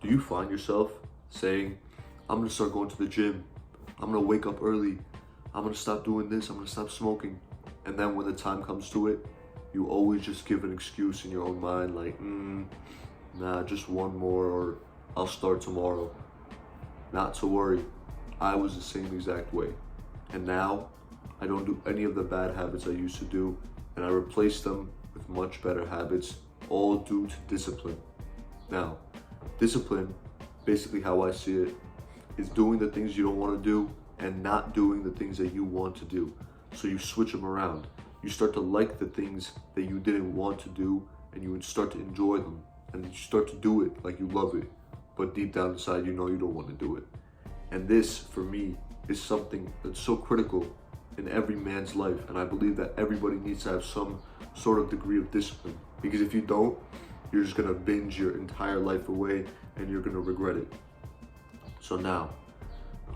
Do you find yourself saying, I'm gonna start going to the gym, I'm gonna wake up early, I'm gonna stop doing this, I'm gonna stop smoking, and then when the time comes to it, you always just give an excuse in your own mind like, nah, just one more, or I'll start tomorrow. Not to worry, I was the same exact way. And now, I don't do any of the bad habits I used to do, and I replace them with much better habits, all due to discipline. Now, discipline, basically how I see it, is doing the things you don't want to do and not doing the things that you want to do. So you switch them around. You start to like the things that you didn't want to do, and you would start to enjoy them, and you start to do it like you love it, but deep down inside you know you don't want to do it. And this, for me, is something that's so critical in every man's life, and I believe that everybody needs to have some sort of degree of discipline, because if you don't, you're just gonna binge your entire life away and you're gonna regret it. So now,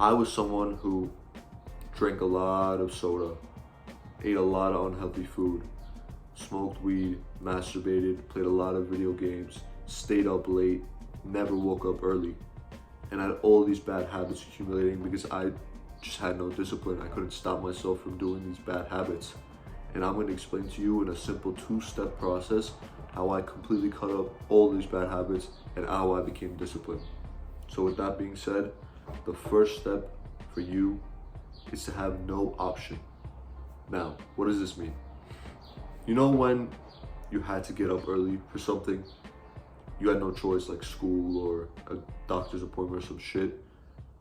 I was someone who drank a lot of soda, ate a lot of unhealthy food, smoked weed, masturbated, played a lot of video games, stayed up late, never woke up early, and I had all these bad habits accumulating because I just had no discipline. I couldn't stop myself from doing these bad habits. And I'm going to explain to you in a simple 2-step process how I completely cut up all these bad habits and how I became disciplined. So with that being said, the first step for you is to have no option. Now, what does this mean? You know when you had to get up early for something, you had no choice, like school or a doctor's appointment or some shit,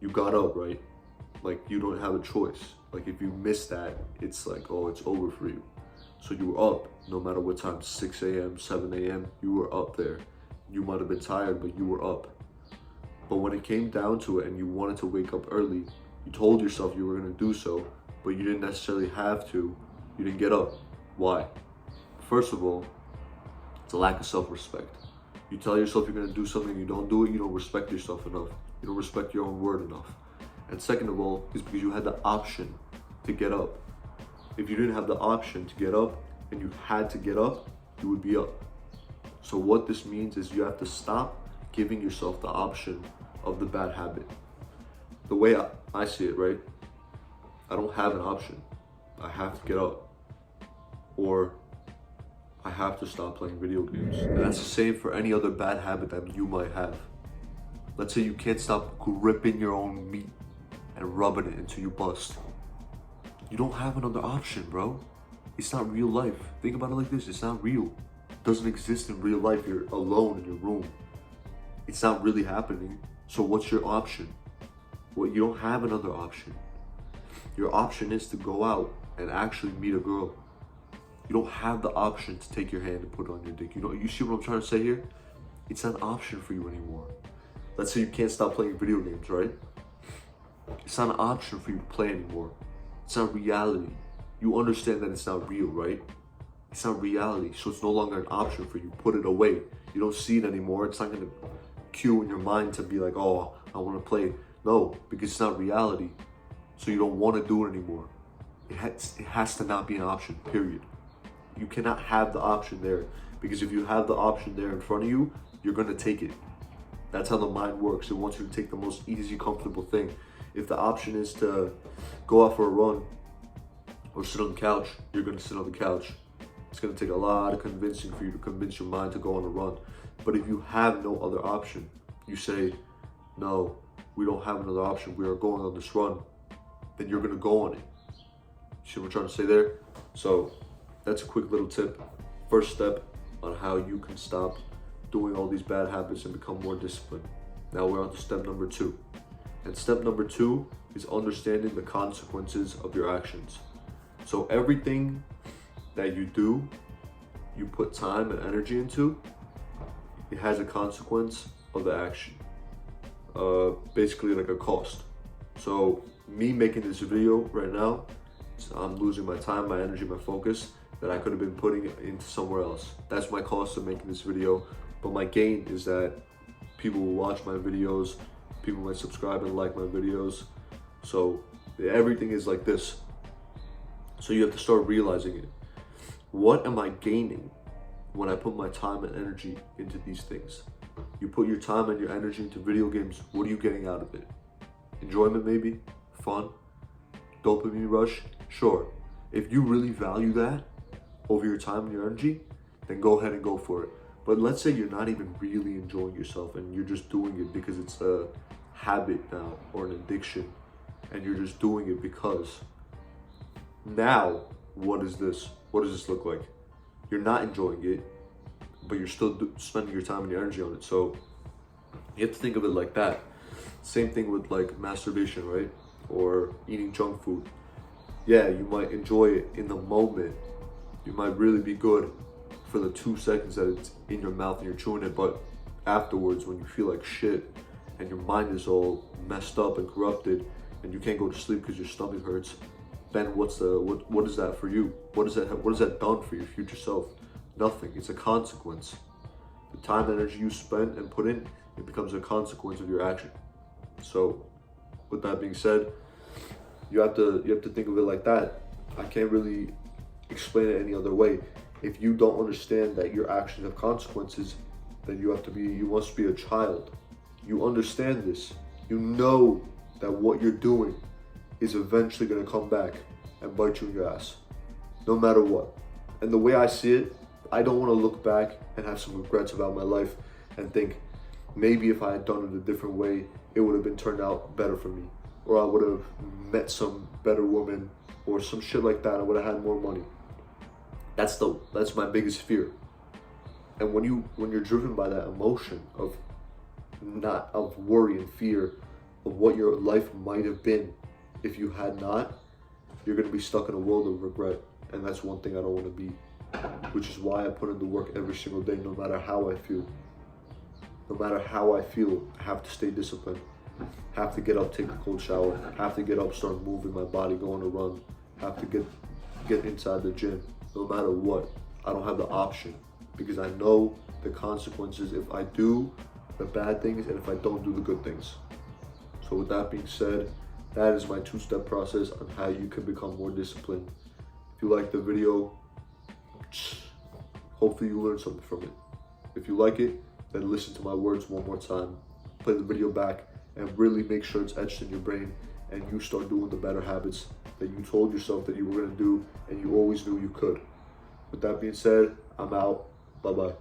you got up, right? Like, you don't have a choice. Like, if you miss that, it's like, oh, it's over for you. So you were up, no matter what time, 6 a.m., 7 a.m., you were up there. You might have been tired, but you were up. But when it came down to it and you wanted to wake up early, you told yourself you were gonna do so, but you didn't necessarily have to. You didn't get up. Why? First of all, it's a lack of self-respect. You tell yourself you're gonna do something, you don't do it, you don't respect yourself enough. You don't respect your own word enough. And second of all, is because you had the option to get up. If you didn't have the option to get up and you had to get up, you would be up. So what this means is you have to stop giving yourself the option of the bad habit. The way I see it, right? I don't have an option. I have to get up. Or I have to stop playing video games. And that's the same for any other bad habit that you might have. Let's say you can't stop gripping your own meat and rubbing it until you bust. You don't have another option, bro. It's not real life. Think about it like this, it's not real. It doesn't exist in real life. You're alone in your room. It's not really happening. So what's your option? Well, you don't have another option. Your option is to go out and actually meet a girl. You don't have the option to take your hand and put it on your dick. You see what I'm trying to say here? It's not an option for you anymore. Let's say you can't stop playing video games, right? It's not an option for you to play anymore. It's not reality. You understand that it's not real, right? It's not reality, so it's no longer an option for you. Put it away. You don't see it anymore. It's not gonna cue in your mind to be like, oh, I wanna play. No, because it's not reality. So you don't wanna do it anymore. It has to not be an option, period. You cannot have the option there, because if you have the option there in front of you, you're gonna take it. That's how the mind works. It wants you to take the most easy, comfortable thing. If the option is to go out for a run or sit on the couch, you're gonna sit on the couch. It's gonna take a lot of convincing for you to convince your mind to go on a run. But if you have no other option, you say, no, we don't have another option, we are going on this run, then you're gonna go on it. See what I'm trying to say there? So that's a quick little tip. First step on how you can stop doing all these bad habits and become more disciplined. Now we're on to step number 2. And step number 2 is understanding the consequences of your actions. So everything that you do, you put time and energy into, it has a consequence of the action. Basically like a cost. So me making this video right now, I'm losing my time, my energy, my focus that I could have been putting it into somewhere else. That's my cost of making this video. But my gain is that people will watch my videos, people might subscribe and like my videos. So everything is like this. So you have to start realizing it. What am I gaining when I put my time and energy into these things? You put your time and your energy into video games. What are you getting out of it? Enjoyment maybe? Fun? Dopamine rush? Sure. If you really value that over your time and your energy, then go ahead and go for it. But let's say you're not even really enjoying yourself and you're just doing it because it's a habit now or an addiction, and you're just doing it because. Now, what is this? What does this look like? You're not enjoying it, but you're still spending your time and your energy on it. So you have to think of it like that. Same thing with like masturbation, right? Or eating junk food. Yeah, you might enjoy it in the moment. You might really be good for the 2 seconds that it's in your mouth and you're chewing it, but afterwards when you feel like shit and your mind is all messed up and corrupted and you can't go to sleep because your stomach hurts, then what is that for you? What is that done for your future self? Nothing. It's a consequence. The time and energy you spent and put in, it becomes a consequence of your action. So with that being said, you have to think of it like that. I can't really explain it any other way. If you don't understand that your actions have consequences, then you must be a child. You understand this. You know that what you're doing is eventually going to come back and bite you in your ass, no matter what. And the way I see it, I don't want to look back and have some regrets about my life and think, maybe if I had done it a different way, it would have been turned out better for me. Or I would have met some better woman or some shit like that. I would have had more money. That's my biggest fear. And when you're driven by that emotion of worry and fear of what your life might have been if you had not, you're going to be stuck in a world of regret. And that's one thing I don't want to be, which is why I put in the work every single day, no matter how I feel. No matter how I feel, I have to stay disciplined. Have to get up, take a cold shower. Have to get up, start moving my body, go on a run. Have to get inside the gym. No matter what, I don't have the option, because I know the consequences if I do the bad things and if I don't do the good things. So with that being said, that is my 2-step process on how you can become more disciplined. If you like the video, hopefully you learned something from it. If you like it, then listen to my words one more time. Play the video back and really make sure it's etched in your brain and you start doing the better habits that you told yourself that you were going to do and you always knew you could. With that being said, I'm out. Bye-bye.